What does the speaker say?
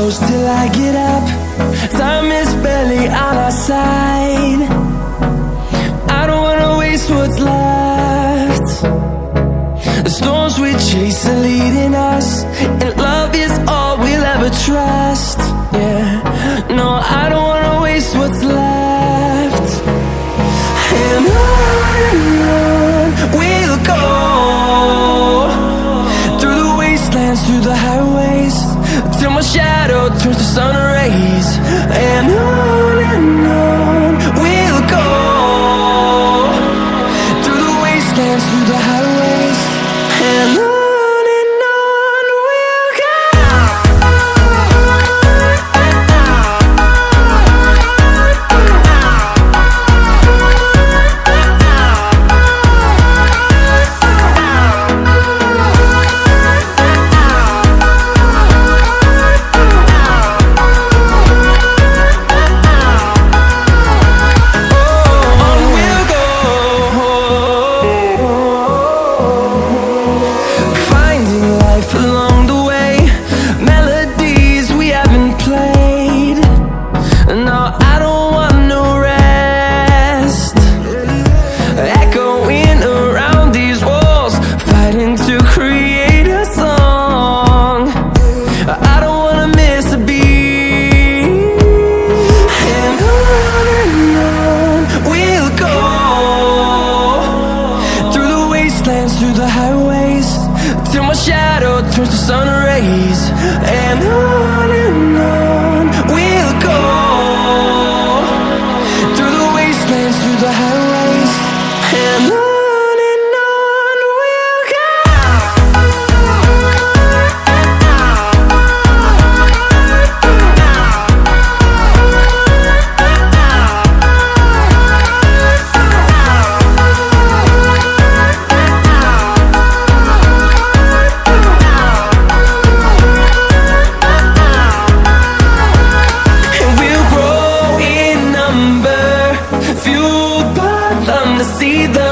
close till I get up. Time is barely on our side. I don't wanna waste what's left. The storms we chase are leading us, and love is all we'll ever trust. Yeah, no, I don't wanna waste what's left. And on we'll go, through the wastelands, through the highways, till my shadow turns to sun rays. And on we'll go, through the wastelands, through the highways, and on we'll go. Through the highways, till my shadow turns to sun rays. And on we'll go, through the wastelands, through the highways, and on we'll go. See the